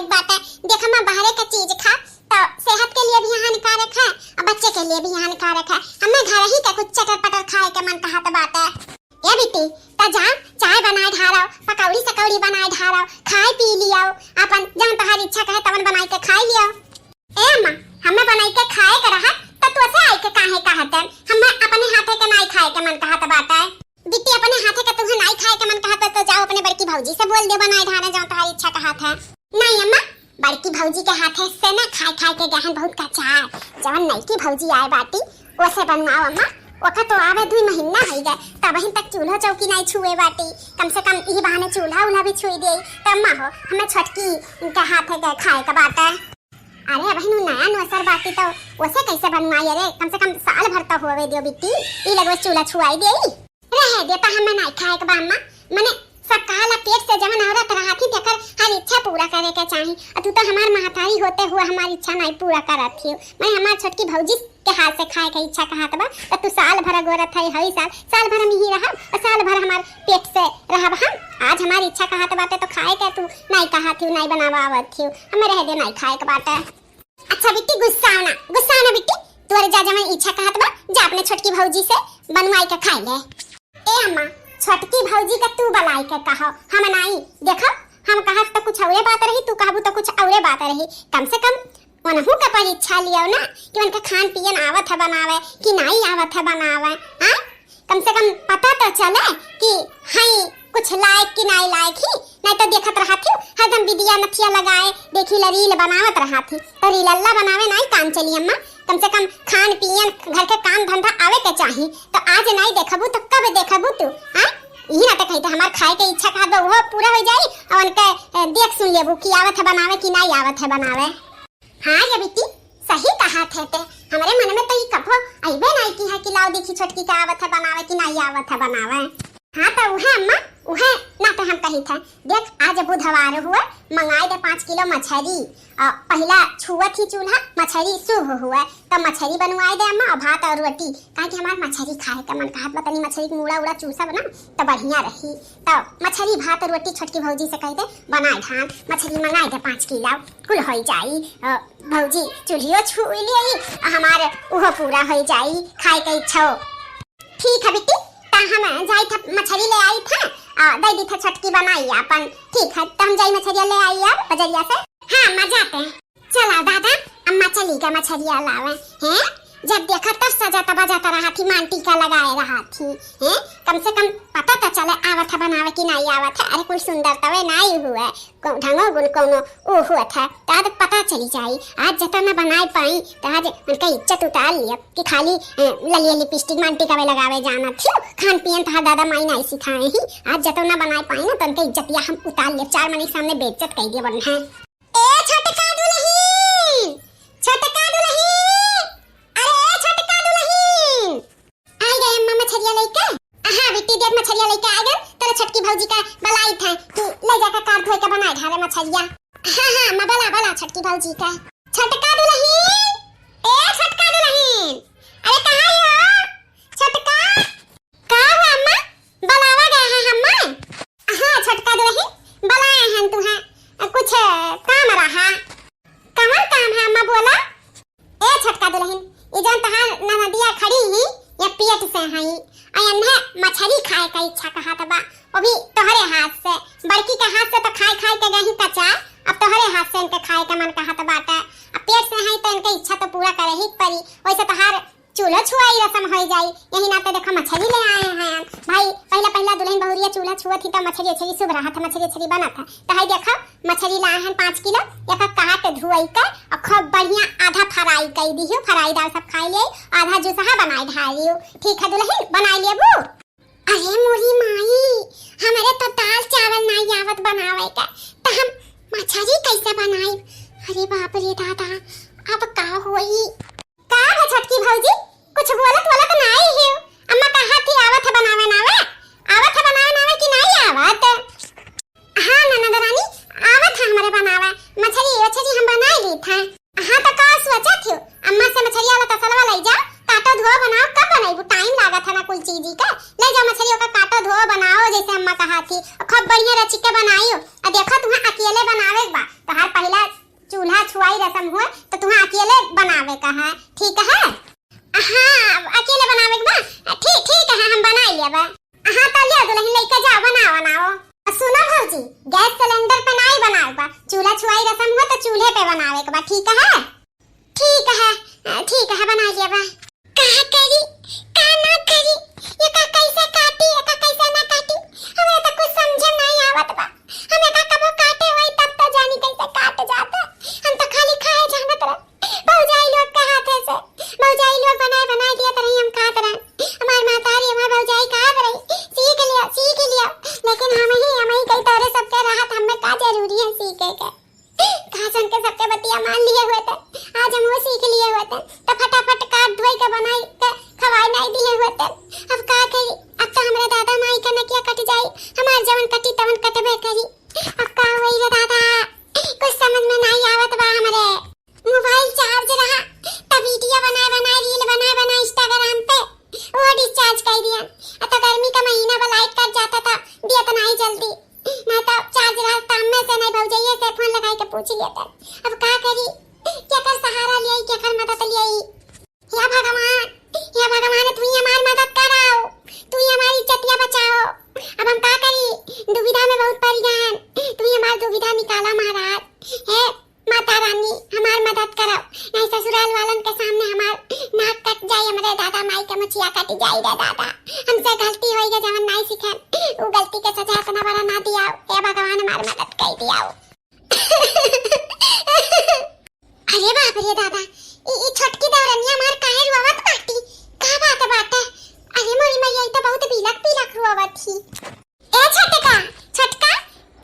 हानिकारक बात है। देखा मैं बाहर का चीज खा तो सेहत के लिए भी हानिकारक है और बच्चे के लिए भी हानिकारक है। हमें घर ही का कुछ चटर पटर खाए के मन कहा तो बात है। ये बेटी ता जा चाय बनाए ढारो, पकौड़ी सकौड़ी बनाए ढारो, खाए पी लियो, अपन जब तुम्हारी इच्छा कहे तवन बनाई के खाई लियो। ए अम्मा हमें बनाई के खाए के रहा तो तू ऐसे आई के काहे कहत है? हमें अपने हाथे के नहीं खाए के मन कहा तो बात है। बेटी अपने हाथे के तुम्हें नहीं खाए के मन कहा तो जाओ अपने बड़की भौजी से बोल दे बनाए ढारे जो तुम्हारी इच्छा कहा था। नहीं अम्मा बड़की भौजी के हाथे से ना खाए खाए के गहन बहुत कच्चा है। जब नई की भौजी आए बाटी ओसे बनवाओ अम्मा। ओका तो आवे 2 महीना हो गए तब ही तक चूल्हा चौकी नहीं छुए बाटी। कम से कम ई बहाने चूल्हा उल्हा भी छुई दे तो अम्मा हो हमें छोटकी के हाथे के खाए का बात है। अरे बहनू नया नौसर बाटी तो ओसे कैसे बनवाई रे? कम से कम साल भर तो होवे दियो बिट्टी। ई लगो चूल्हा छुआई देई रहे देता हमें नहीं खाए के बाम्मा। मने सकाला पेट से जवन औरत रहती तेकर हर इच्छा पूरा करे के चाही। तू तो हमार महतारी होते हुए हमारी इच्छा नहीं पूरा करत थी। मैं हमार छोटकी भौजी के हाथ से खाए के इच्छा कहत बा तो तू साल भर गोरत है हई साल भर में ही रहब और साल भर हमार पेट से रहब हम। आज हमारी इच्छा कहत बाटे तो खाए के तू नहीं कहत थी नहीं बनावा आवत थी। हमें रह दे नहीं खाए के बाटे। अच्छा बिट्टी गुस्सा ना बिट्टी तोरे जा जवन इच्छा कहत बा जा अपने छोटकी भौजी से बनवाई के खाए ले। ए अम्मा छोटकी भौजी का तू बलाई के कहो हम नहीं। देखो हम कहत तो कुछ औरे बात रही तू कहबू तो कुछ औरे बात रही। कम से कम उनहु का परीक्षा लियो ना कि उनका खान पियन आवत है बनावे कि नहीं आवत है बनावे। हां कम से कम पता तो चले कि हई कुछ लायक कि नहीं लायक ही। नहीं तो देखत रहा थी हरदम बिदिया नथिया लगाए देखी रील बनावत रहा थी तो रीलल्ला बनावे नहीं काम चली अम्मा। कम से कम खान पियन घर के काम धंधा आवे के चाही। तो आज नहीं देखबू तो कब देखबू तू? हां ई ना तो कहते हमार खाए के इच्छा का वो पूरा हो जाई और उनके देख सुन लेबू कि आवत है बनावे कि नहीं आवत है बनावे। हां ये बेटी सही कहा थे ते हमारे मन में तो ई कभो आइबे नहीं की है कि लाओ देखी छोटकी का आवत है बनावे कि नहीं आवत है बनावे। हाँ तो उहे अम्मा उहे ना तो हम कही था देख आज बुधवार हुआ मंगाए दे 5 किलो मछली। पहला छुआ थी चूल्हा मछली शुभ हुआ तो मछली बनवाए दे अम्मा और भात और रोटी काहे कि हमार मछली खाए का मन कहत बतनी मछली के मुड़ा उड़ा चूसा बना तो बढ़िया रही। तो मछली भात और रोटी छोटकी भौजी से कह दे बनाए ढान मछली मंगाए दे 5 किलो कुल हो जाई। भौजी चूल्हियो छू ली हमार उहो पूरा हो जाई खाए के इच्छा। ठीक है बेटी हम जाई था मछली ले आई था दे दी था छोटकी बनाई अपन। ठीक है तो हम जाई मछली ले आई अब बजरिया से। हाँ मजा आते हैं चला दादा अम्मा चली गए मछली लावे हैं। जब देखा तब सजाता बजाता रहा थी मान टीका लगाए रहा थी हैं। कम से कम पता तो चले आवत है बनावे कि नहीं आवत है। अरे कुल सुंदर तवे नहीं हुआ ढंगो गुल कोनो ओ हुआ था तो पता चली जाई। आज जितना बनाए पाई तो आज उनका इज्जत उतार लिया कि खाली ललिया लिपस्टिक मान टीका में लगावे जाना थी। खान पियन तो दादा माई नहीं सिखाए ही। आज जितना बनाए पाई ना तो उनका इज्जत या हम उतार लिए 4 महीने सामने बेइज्जत कर दिए बन है। ए छोटका दुल्हन छोटका दुल्हन मछलिया लेके। हां बेटी देख मछलिया लेके आ गए तेरे छोटकी भौजी का बलाई था कि ले जाकर कार धोए के बनाए ढारे मछलिया। हां मैं बला छोटकी भौजी का। छोटका दुल्हन ए छोटका दुल्हन अरे कहां हो छोटका? का हुआ अम्मा बलावा गए हैं हम? हां छोटका दुल्हन बलाए हैं तुम्हें कुछ काम रहा। कौन काम है अम्मा बोला? ए छोटका दुल्हन ये जो तहां ननदिया खड़ी ही या पेट से हई अयन्हे मछली खाए का इच्छा कहा तबा वो भी तोहरे हाथ से। बड़की के हाथ से तो खाए खाए के गही कच्चा अब तोहरे हाथ से इनके खाए के मन कहा तबा अब पेट से हई तो इनके इच्छा तो पूरा करे ही पड़ी। वैसे तोहार चूल्हा छुआई रसम हो जाई यही ना तो देखो मछली ले आए हैं भाई। पहला दुल्हन बहुरिया चूल्हा छुआ थी तो मछली शुभ रहा था मछली बना था। तो हई देखो मछली लाए हैं 5 किलो एक काट धुआई के और खूब बढ़िया आधा फ्राई कर दियो फ्राई दाल सब खाई ले आधा जूसहा बनाई ढालियो। ठीक है दुल्हन बनाई लेबू? अरे मोरी माई हमारे तो दाल चावल नहीं आवत बनावे का तो हम मछली कैसे बनाई? अरे बाप रे दादा अब का होई? का है छोटकी भौजी कुछ बोलत नहीं है? अम्मा कहा थी आवत है बनावे नावे कि नहीं आवत? हां ननद रानी आवत है हमारे बनावे मछली हम बनाई ली था। हां तो का सोचा थी अम्मा से मछली वाला तसलवा ले जा काटो धो बनाओ कब बनाई टाइम लगा था ना कुल चीज का। ले जा मछलियों का काटो धो बनाओ जैसे अम्मा कहा थी खूब बढ़िया रची के बनाइयो। देखो तुम्हें अकेले बनावे बा तो हर पहला रसम हुए तो तुम्हें अकेले बनावे का है, ठीक है? हाँ अकेले बनावे के बा, ठीक ठीक है हम बना लेबा। हाँ तो ले दुल्हन लेके जाओ, बनाओ। सुनो भौजी, गैस सिलेंडर पे नहीं बनावे बा, चूल्हा छुआई रसम हुआ तो चूल्हे पे बनावे के बा, ठीक है? ठीक है बना लेबा। कहा करी का ना करी, ये का कैसे काटी, ये का कैसे ना काटी, हमें तो कुछ समझ नहीं आवत बा। हमें का कबो काटे होई तब तो जानी कैसे काट जाता, हम तो खाली खाए जानत रह। भौजाई लोग के हाथे से भौजाई लोग बनाए दिया तरही हम खात रह। हमार मातारी हमार भौजाई खात रही, सीख लिया। लेकिन हम ही कई तरह सबके राहत हमें का जरूरी है सीखे के। खासन के सबके बतिया मान लिए हुए थे, आज हम वो सीख लिए हुए थे तो फटाफट काट धोई के बनाई के खवाई नहीं दिए हुए थे। अब का करी, अब तो हमारे दादा माई का नकिया कट जाई, हमार जवन कटी तवन कटबे करी। अब का होई रे दादा, कुछ समझ में नहीं आवत बा। हमारे मोबाइल चार्ज रहा तब वीडियो बनाए रील बनाए इंस्टाग्राम पे वो डिस्चार्ज कर दिया। तो गर्मी का महीना बा लाइट कट जाता था, दिया तो नहीं जल्दी, ना तो चार्ज रहा काम में से नहीं भौजाइए से फोन लगाई के पूछ लिया था। अब का करी, क्या कर सहारा लिया, क्या कर मदद लिया। या भगवान तू ही हमारी मदद कराओ, तू ही हमारी इज्जतियां बचाओ। अब हम का करी, दुविधा में बहुत पड़ गए हैं, तू ही हमारी दुविधा निकाला महाराज। हे माता रानी हमार मदद करो, नहीं ससुराल वालन के सामने हमार नाक कट जाए, हमारे दादा माई के मुछिया कट जाए रे दादा। हमसे गलती होई के जवन नहीं सीखे, वो गलती के सजा इतना बड़ा ना दिया। हे भगवान हमार मदद कर दियाओ। अरे बाप रे दादा, ई छोटकी दौरनिया मार काहे रुआवत बाटी, का बात बाटे। अरे मोरी मैया तो बहुत बिलक रुआवत थी। ए छोटका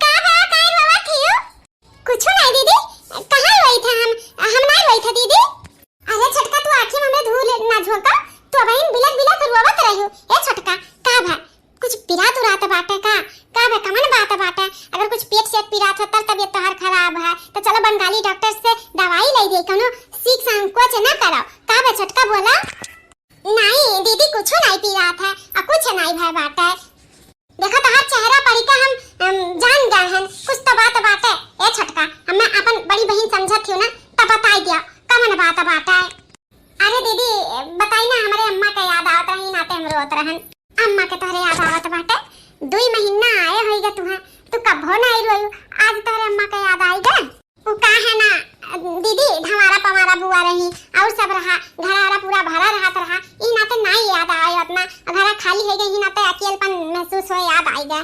का बा काहे रुआवत थी? कुछ नहीं दीदी, कहां रोई थे हम नहीं रोई थे दीदी। अरे छोटका तू आंखें में धूल ना झोंका, तू बहन बिलक रुआवत रही हो। ए छोटका का बा, कुछ पिरात उरात बाटे का बा, कमन बात बाटे। अगर कुछ पेट से पिरात हो तब तबीयत तोहर खराब है तो चलो बंगाली डॉक्टर से दवाई ले दे, कोनो सीख संकोच ना करो। का बा छोटका बोला? नहीं दीदी कुछ नहीं पिरात है और कुछ नहीं भय बाटे। देखो तोहर चेहरा पढ़ के हम जान गए हैं कुछ तो बात बाटे। ए छोटका हमें अपन बड़ी बहन समझत हूं ना, तब बताई दिया कमन बात बाटे। अरे दीदी बताई ना, हमारे अम्मा के याद आवत रही, नाते हम रोत रहन। अम्मा के तोहरे याद आवत बाटे, 2 महीना आए होइगा तू कब हो नहीं रोई, आज तोहरे अम्मा के याद आईगा। वो का है ना दीदी, हमारा पमारा बुआ रही और सब रहा, घरारा पूरा भरा रहा, ई नाते नहीं याद आए उतना, घरा खाली हो गई नाते अकेलापन महसूस हो याद आईगा।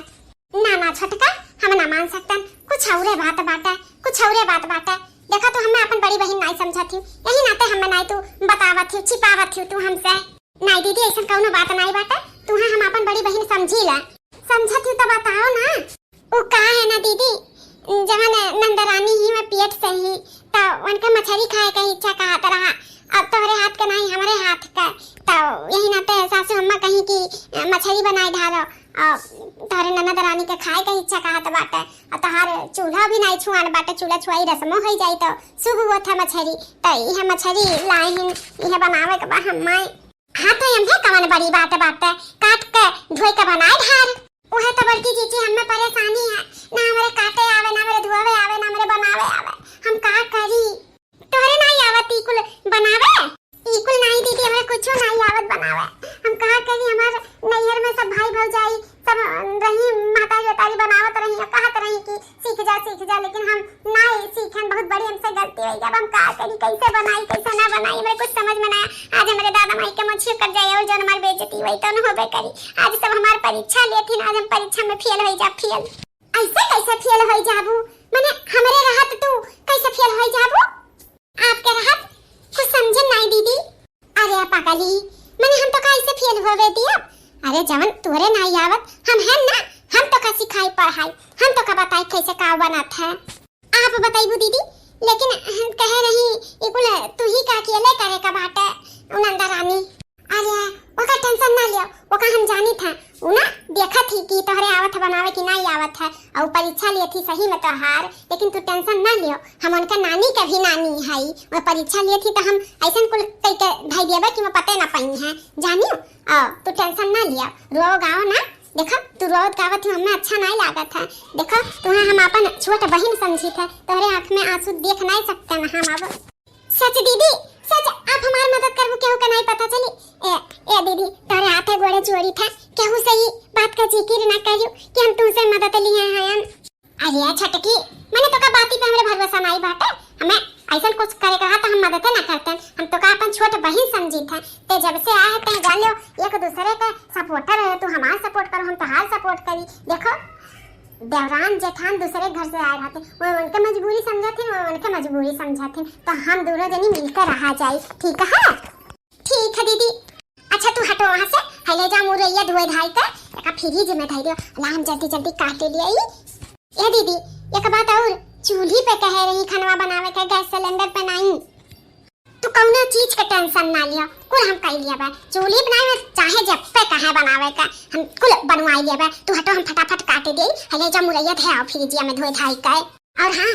ना छोटका हम ना मान सकतन, कुछ औरे बात बाटे। देखा तो हमें अपन बड़ी बहन नहीं समझत थी, यही नाते हमें नहीं तू बतावत थी, छिपावत थी तू हमसे। नहीं दीदी ऐसा कौनो बात नहीं बाटे, तू हम अपन बड़ी बहन समझीला, समझत तो बताओ ना। वो का है ना दीदी, जवन नंदरानी ही में पेट से ही तो उनका मछली खाए का इच्छा कहत रहा। अब तोहरे हाथ का नहीं हमारे हाथ का, तो यही नाते सासू अम्मा कहीं की मछली बनाए ढालो और तोहरे नंदरानी के खाए का इच्छा कहत बाटे। और तोहर चूल्हा भी नहीं छुआन बाटे, चूल्हा छुआई रस्मो हो जाई तो शुभ हुआ था मछली, तो यह मछली लाए हैं यह बनावे के बा हमाय। हाँ तो हम है कवन बड़ी बात काट के धोई के बनाए ढार। ओहे तो बड़की चीची हमें परेशानी है, ना हमारे काटे आवे, ना हमारे धोवे आवे, ना हमारे बनावे आवे, हम का करी। तोरे नहीं आवत इकुल बनावे, इकुल नहीं दीदी हमें कुछ नहीं आवत बनावे, हम का करी। हमारे नैहर में सब भाई भौजाई सब रही, माता जोतारी बनावत रही, कहत रही कि सीख जा, लेकिन हम नहीं सीखन, बहुत बड़ी हमसे गलती हुई। जब हम का करी, कैसे बनाई कैसे ना बनाई हमें कुछ समझ में ना। आज हमारे दादा माई के मुझे कर जाए और जो हमारी बेइज्जती हुई तो न होबे करी। आज सब हमार परीक्षा लेथिन, आज हम परीक्षा में फेल हो जा। फेल ऐसे कैसे फेल हो जाबू, माने हमरे रहत तू कैसे फेल हो जाबू? आपके रहत कुछ समझ नहीं दीदी। अरे पागली, माने हम तो कैसे फेल होवे दिया? अरे जवन तोरे नहीं आवत, हम हैं ना, हम तो का सिखाई पढ़ाई, हम तो का बताई कैसे का बनत है। आप बताइबू दीदी, लेकिन कह रही इकुल तू ही का अकेले करे का बाटे नंदा रानी। अरे ओका टेंशन ना लियो, ओका हम जानी था, उ ना देखा थी कि तोहरे आवत बनावे कि नहीं आवत है, और परीक्षा लिए थी सही में तोहार। लेकिन तू टेंशन ना लियो, हम उनका नानी का भी नानी है, वो परीक्षा लिए थी तो हम ऐसा कुल कई के भाई देबे कि मैं पते ना पाई है, जानियो। तू टेंशन ना लियो, रो गाओ ना, देखो तू रोत गावत हमें अच्छा नहीं लागत है। देखो तुम्हें हम अपन छोट बहन समझी थे, तोहरे आंख में आंसू देख नहीं सकते ना हम अब। सच दीदी सच, आप हमारी मदद करबो, केहू का नहीं पता चली। ए दीदी तोरे हाथे गोड़े जोड़ी था, केहू सही बात का जिक्र ना करियो कि हम तुमसे मदद लिए हैं। अरे छटकी, मैंने तो का बाती पे हमरे भरोसा नहीं बाटे। हमें ऐसा कुछ करे कहा तो हम मदद ना करते, हम तो का अपन छोट बहन समझी थे। ते जब से आए ते जानो एक दूसरे का सपोर्टर है, तू हमारा सपोर्ट करो, हम तो हाल सपोर्ट करी। देखो देवरान जेठान दूसरे घर से आए रहते, वो उनके मजबूरी समझते, वो उनके मजबूरी समझते, तो हम दोनों जनी मिलकर रहा जाए। ठीक है? ठीक है दीदी। अच्छा तू हटो वहाँ से, हले जा मुरैया धोए धाई कर का फ्रिज में धई दियो, ला हम जल्दी जल्दी काट लिए। ये दीदी एक बात और, चूल्ही पे कह रही खाना बनावे के, गैस सिलेंडर पे नहीं। तू कौनो चीज के टेंशन ना लिया, कुल हम कह लिया बा। चूल्ही बनावे चाहे जब पे कहे बनावे का, हम कुल बनवाई लिया बा। तू हटो, हम फटाफट काट दे, हले जा मुरैया थे और फ्रिजिया में धोए धाई कर। और हाँ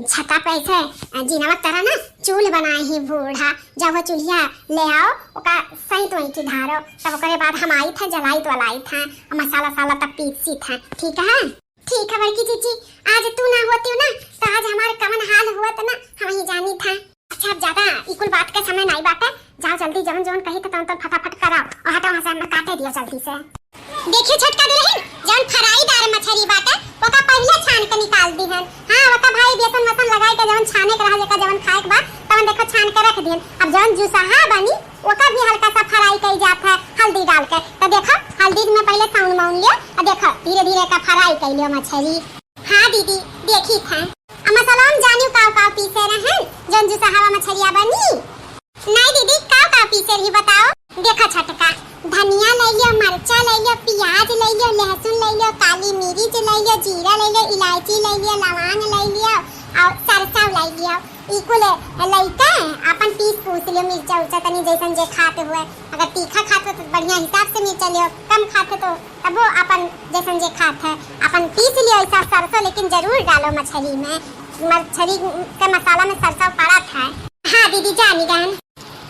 छता पे ऐसे जीनवा तरह ना चूल्ह बनाए ही बूढ़ा, जब वो चूल्हिया ले आओ ओका सही तो की धारो, तब ओकरे बाद हम आई था जलाई तो लाई था, मसाला साला तब पीसी था। ठीक है? ठीक है बड़की चीची, आज तू ना होती ना तो आज हमारे कवन हाल हुआ था ना हम ही जानी था। अच्छा अब ज्यादा इकुल बात का समय नहीं बाटे, जाओ जल्दी जवन जवन कही तो फटाफट कराओ और हटो वहां से, हम काटे दियो जल्दी से। देखिए छोटका दुल्हन, जवन फ्राईदार मछली बाटे ओका पहले छान के निकाल दी है। हां ओका भाई बेसन वसन लगाई के जवन छाने के रहा जेका जवन खाए के बाद तवन देखो छान के रख दियन। अब जवन जुसहा बनी ओका भी हल्का सा फ्राई कई जात है हल्दी डाल के, तो देखो हल्दी में पहले साउन माउन लियो और देखो धीरे धीरे का फ्राई कर लियो मछली। हां दीदी देखी था, मसाला हम जानियो काव पीसे रहे जवन जुसहा मछलिया बनी। नहीं दीदी काव पीसे रही बताओ। देखो छटका, धनिया ले लियो, मरचा ले लियो, प्याज ले लियो, लहसुन ले लियो, काली मिर्च ले लियो, जीरा ले लियो, इलायची ले लियो, लौंग ले लियो और सरसों ले लियो। इकुल लइका अपन पीस पूछ लियो, मिर्चा उर्चा तनी जैसन जे खाते हुए, अगर तीखा खाते तो बढ़िया हिसाब से मिर्चा लियो, कम खाते तो तब वो अपन जैसन जे खाते है अपन पीस लियो ऐसा सरसों, लेकिन जरूर डालो मछली में, मछली के मसाला में सरसों पड़ा था। हाँ दीदी जानी गन।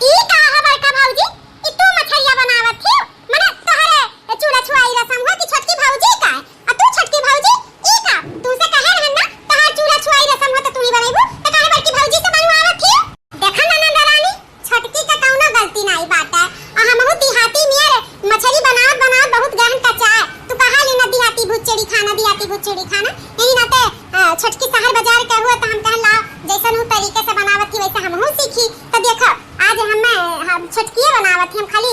ई का है बड़का भौजी, ई तू मछलिया बनावत थी, मने तोहरे चूड़ा छुआई रसम हुआ कि छोटकी भौजी का, और तू छोटकी भौजी ई का तू से कहे रहन ना तोहर चूड़ा छुआई रसम हो तो तू ही बनाइबू, तो काहे बड़की भौजी से बनवावत थी। देखा ना नंदरानी, छोटकी का कौनो गलती नहीं बाटे, और हमहु देहाती नियर मछली बनावत बहुत गहन कच्चा है। तू कहा ले ना देहाती भुचड़ी खाना, देहाती भुचड़ी खाना, यही नाते छोटकी शहर बाजार के हुआ तो हम कह ला जैसन हूं तरीके से बनावत थी वैसे हमहु सीखी। तो देखो आज हम छोटकिए बनावत थी, हम खाली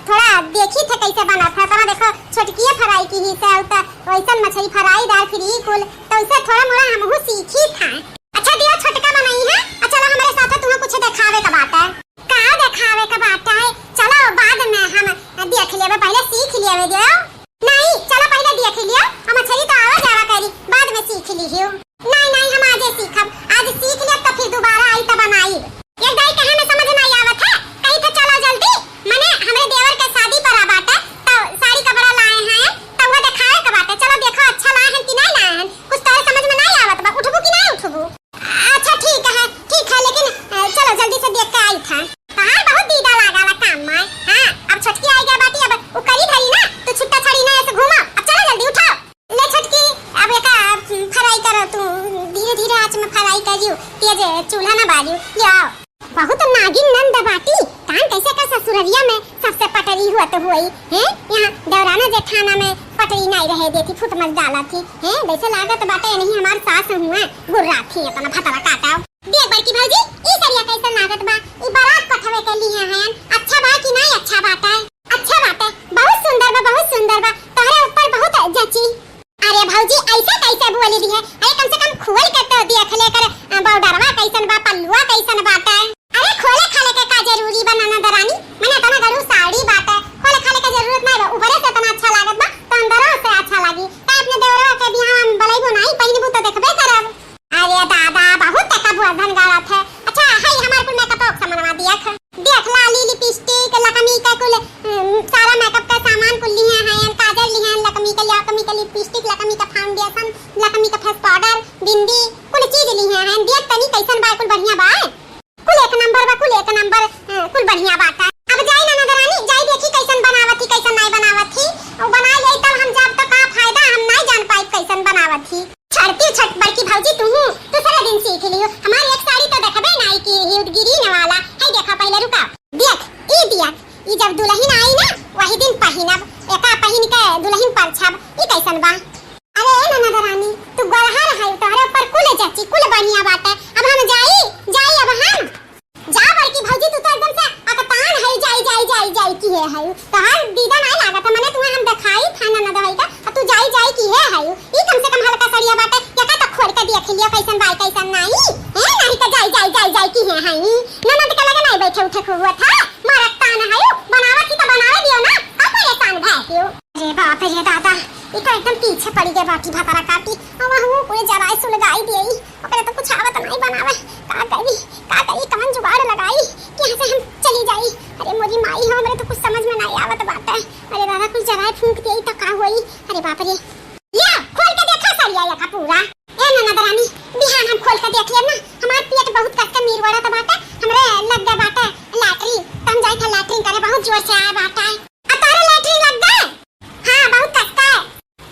थोड़ा देखी थे कैसे बनत है, तो देखो छोटकिए फ्राई की ही से तो वैसन मछली फ्राई दाल फ्री कुल तो उसे थोड़ा मोड़ा हमहु सीखी था। अच्छा दिया छोटका बनाई है, चलो हमारे साथ तुम्हें कुछ दिखावे का बात है। का दिखावे का बात है? चलो बाद में हम देख लेबे, पहले सीख लेबे दियो। नहीं चलो पहले देख लियो, हम मछली तो आवा जावा करी, बाद में सीख लियो। नहीं हम आज सीखब, आज सीख ले तो फिर दोबारा आई तो बनाई। एक दाई कहे में समझ नहीं आवत है, कहीं तो चलो जल्दी, मने हमरे देवर के शादी पर बाटे तो साड़ी कपड़ा लाए हैं तो वो दिखाए का बाटे। चलो देखो अच्छा लाए हैं कि नहीं लाए हैं, कुछ तो समझ में नहीं आवत बा, उठबू कि नहीं उठबू? अच्छा ठीक है लेकिन चलो जल्दी से देख के आई था। हां बहुत दीदा लगाला काम में। हां अब छोटकी आई गया बाटी, अब वो करी धरी ना तो छुट्टा छड़ी ना ऐसे घूमो, अब चलो जल्दी उठाओ। ले छोटकी अब एका फ्राई करो, तू धीरे धीरे आंच में फ्राई करियो, तेज चूल्हा ना बालियो। लियो बहुत नागिन नंद बाटी, कान कैसे का ससुररिया में सबसे पटरी हुआ तो हुई है, यहाँ देवराना जेठाना में पटरी नहीं रहे देती, फुट मत डाला थी है, वैसे लागत बाटे नहीं हमार सास हुआ गुर्रा थी अपना फतरा काटाओ। देख बड़की भौजी ई सरिया कैसा लागत बा, ई बारात पठवे के लिए हैं, अच्छा बा कि नहीं अच्छा बात है? अच्छा बात है, बहुत सुंदर बा, तोहरे ऊपर बहुत जची। अरे भौजी ऐसे कैसे बोली दी है, अरे कम से कम खोल के तो देख ले कर बॉर्डरवा कैसन बा, पल्लुआ कैसन बाटे। अरे खोले खाले के का जरूरी बा ननदरानी, मने तना गरू साड़ी बाटे, खोले खाले के जरूरत नहीं बा, ऊपरे से तना अच्छा लागत बा तो अंदरों से अच्छा लागी। का अपने देवरवा के बियाह में बलैबो नहीं पहिनबू तो देखबे करब। अरे दादा बहुत तक बुआधन गारत है। अच्छा हाय हमार कुल मेकअप का सामान देख लाली लिपस्टिक लकमी का कुल सारा मेकअप का सामान कुल लिए हैं, काजल लिए हैं, लकमी का लिपस्टिक, लकमी का फाउंडेशन, लकमी का फेस पाउडर, बिंदी कुल चीज लिए हैं। देख तनी कैसन बा, कुल बढ़िया बा, कुल एक नंबर कुल बढ़िया बात है। अब जाई ना नगरानी, जाई देखी कैसन बनावत थी कैसन नहीं बनावत थी, और बना ले तब हम जब तक खाई जाई की है हाई ननद का लगा नहीं बैठे उठे हुआ था मरता न है बनावा की तो बनावे दियो ना अब परेशान भैयो। अरे बाप रे दादा ये तो एकदम पीछे पड़ी गए बाकी भातारा काटी अब हम पूरे जराई सुलगाई दिए ओकरे तो कुछ आवत नहीं बनावे का करी कमन जुगाड़ लगाई कि यहां से हम चली जाई। अरे मोरी माई हो हमरे तो कुछ समझ में नहीं आवत बात है। अरे दादा कुछ जराई फूंक दिए तो का होई। अरे बाप रे लिया खोल के देखा सरिया या का पूरा ए ननद रानी बिहान हम खोल के देख लिया ना हमार पेट बहुत कस के मीरवाड़ा त बाटा हमरे लग गए बाटा लैट्रिन तम जाई था लैट्रिन करे बहुत जोर से आया बाटा आ तारे लैट्रिन लग गए हां बहुत कस है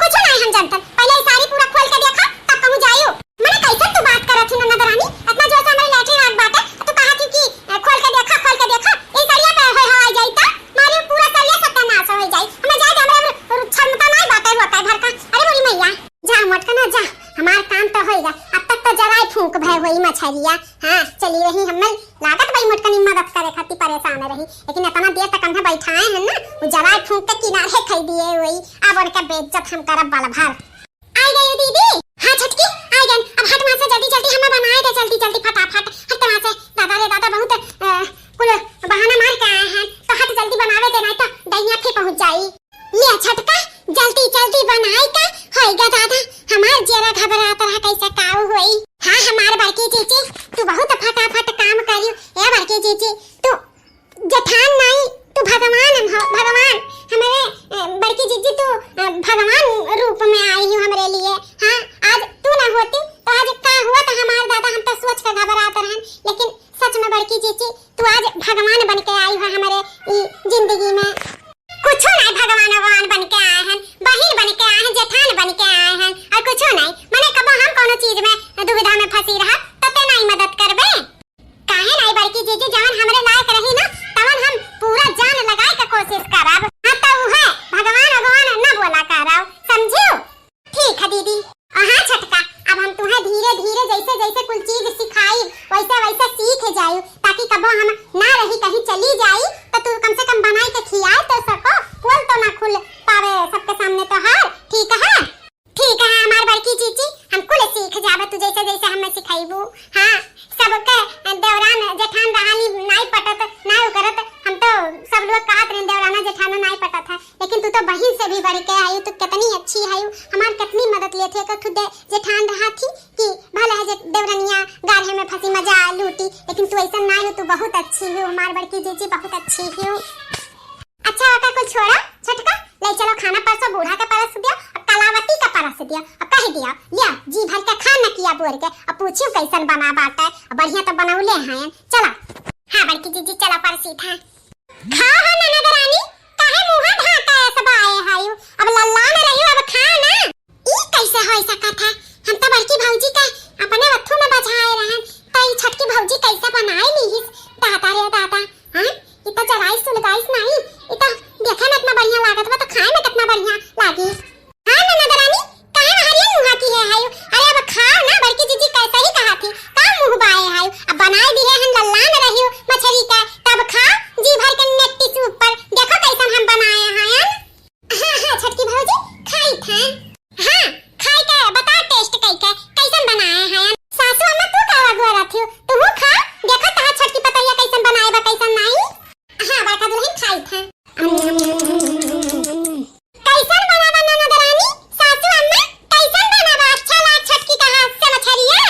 कुछ नहीं हम जानते पहले सारी पूरा खोल के देखा तब कहूं जाइयो मने कैसे तू बात करत थी ननद रानी इतना जोर से हमारे लैट्रिन आग बाटा तू कहा थी कि खोल के देखा ए सरिया पे होय हो आ जाई त मारे पूरा सरिया सत्यानाश हो जाई हमें जाए हमरा क्षमता नहीं बाटा होता भर का। अरे मोरी मैया जा मटका ना जा हमार काम तो होएगा अब तक तो जराई फूंक भय होई मछरिया। हां चली रही हमें लागत भाई मटकनी मदद करे खातिर परेशान रही लेकिन इतना देर तक हम बैठाए हैं ना वो जराई फूंक के किनारे खई दिए हुई अब उनका बेइज्जत हम करब बल भर। आई गई दीदी हां छटकी आई गई अब हट वहां से जल्दी हमें बनाए दे जल्दी फटाफट हट वहां से दादा रे दादा बहुत कुल बहाना मार के आए हैं तो हट जल्दी बनावे दे नहीं तो दैया फिर पहुंच जाई। ले छटका जल्दी बनाई का होएगा दादा हमार जरा घबरात रहा कैसे काऊ होई। हां हमार बड़की चीची तू बहुत फटाफट काम करियो ए बड़की चीची तू जठान नहीं तू भगवान हमारे बड़की चीची तू भगवान रूप में आई हो हमरे लिए। हां आज तू ना होती तो आज का हुआ था हमार दादा हम तो सोच के घबरात रहन लेकिन सच में बड़की चीची तू आज भगवान बन के आई हो हमारे जिंदगी में। कुछ नहीं भगवान बन के आए हैं बहिन बन के आए हैं जेठान बन के आए हैं और कुछ नहीं मने कब हम कोनो चीज में दुविधा में फंसी रहा तते नहीं मदद करबे काहे नहीं बड़की जीजी जवन हमरे लायक रही ना तवन हम पूरा जान लगाए के कोशिश करब। हां तो है भगवान न बोला करब समझियो ठीक है दीदी। हां छटका अब हम तुम्हें धीरे जैसे कुल चीज सिखाई वैसे सीख जाई ताकि कब हम ना रही कहीं चली जाई तो तू कम से कम बनाई के खियाए तो सको बोल तो ना खुल पावे सबके सामने तो हार ठीक है हमार बड़की चीची हम कुल सीख जाबे तू जैसे हमें सिखाईबू। हां सबके देवरान जेठान रहानी नहीं पटत नहीं करत हम तो सब लोग कहत रहे देवराना जेठाना नहीं पटत है लेकिन तू तो बहिन से भी बढ़ के आई तू कितनी अच्छी है हमार कितनी मदद लेथे का खुद जेठान रहा थी कि भला है देवरनिया गाढ़े में फंसी मजा लूटी लेकिन तू ऐसा नहीं हो तू बहुत अच्छी हो हमार बड़की जीजी बहुत अच्छी हो। अच्छा का कुछ छोड़ा छटका ले चलो खाना परसों बूढ़ा के परस दिया और कलावती का परस दिया और कह दिया लिया जी भर के खाना किया बोल के और पूछियो कैसन बना बाटा बढ़िया तो बनौले हैं चला। हां बड़की जीजी चला परसी था खाओ है ननद रानी काहे मुंह ढाका सब आए हायो अब लल्ला न रहियो अब खा ना ई कैसे होई सकत है हम तो बड़की भौजी का अपने वथु में बजाए रहन तो ई छटकी भौजी कैसे बनाई ली दादा रे दादा। हां ई तो जराई सुलगाइस नहीं ई तो देखे में इतना बढ़िया लागत बा तो खाए में कितना बढ़िया लागी। हां ननद रानी काहे हरिया मुंह की है हायो अरे अब खाओ ना बड़की जीजी कैसे ही कहा थी का मुंह बाए हायो अब बनाए दिए हम लल्ला न रहियो मछली का तब खाओ जी भर के नेट्टी से ऊपर देखो कैसन हम बनाए हैं। हां छटकी भौजी खाई था हां खाई के बता टेस्ट कैसन बनाए हैं सासू अम्मा तू का गोरा थी तू खा देखो ता छटकी पतैया कैसन बनाए बा कैसन नहीं। हां बड़का दुल्हन खाई था कैसन बनावा ननद रानी सासू अम्मा कैसन बनावा अच्छा लाग छटकी का हाथ से मछरिया।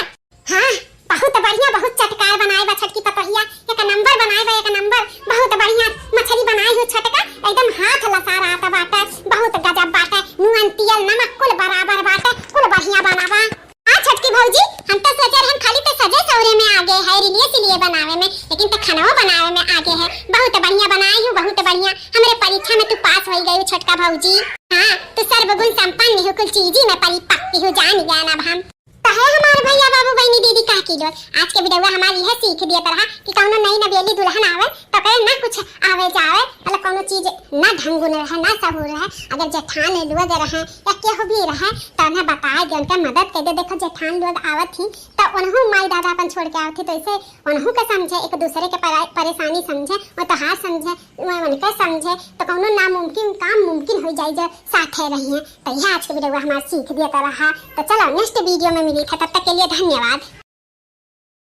हां बहुत बढ़िया बहुत चटकार बनाए बा छटकी पतैया एक नंबर बनाए बा एक नंबर बहुत बढ़िया मछली बनाई हो छटका एकदम हाथ लसा रहा था बाटा बहुत गजब बाटा नून तेल नमक कुल बराबर बाटा कुल बढ़िया बनावा। हां छटकी भौजी हम तो सोचे हम खाली तो सजे सौरे में आगे है लिए बनावे में लेकिन तो खाना बनावे में आगे है बहुत बढ़िया बनाई हूं बहुत बढ़िया हमरे परीक्षा में तू पास हो गई छटका भौजी। हां तू सर्वगुण संपन्न हो कुल चीज में परिपक्व हो जान ज्ञान अब हम तो है हमारे भैया बाबू बहनी दीदी का की जो आज के वीडियो हमारी यह सीख दिया तरह कि कौनो नई नवेली दुल्हन आवे तो करे ना कुछ आवे जावे मतलब कौनो चीज ना ढंग न रहे ना सहूर रहे अगर जेठान लोग रहे या केहू भी रहे तो उन्हें बताए दे उनका मदद कर दे। देखो जेठान लोग आवत थी तो उन्हों माई दादा अपन छोड़ के आवत थी तो इसे उन्हों के समझे एक दूसरे के परेशानी समझे और तो हाथ समझे उनके समझे तो कौनो नामुमकिन काम मुमकिन हो जाए जो साथे रही है। तो यह आज के वीडियो हमारा सीख दिया तरह। तो चलो नेक्स्ट वीडियो में मिली था तब तक के लिए धन्यवाद।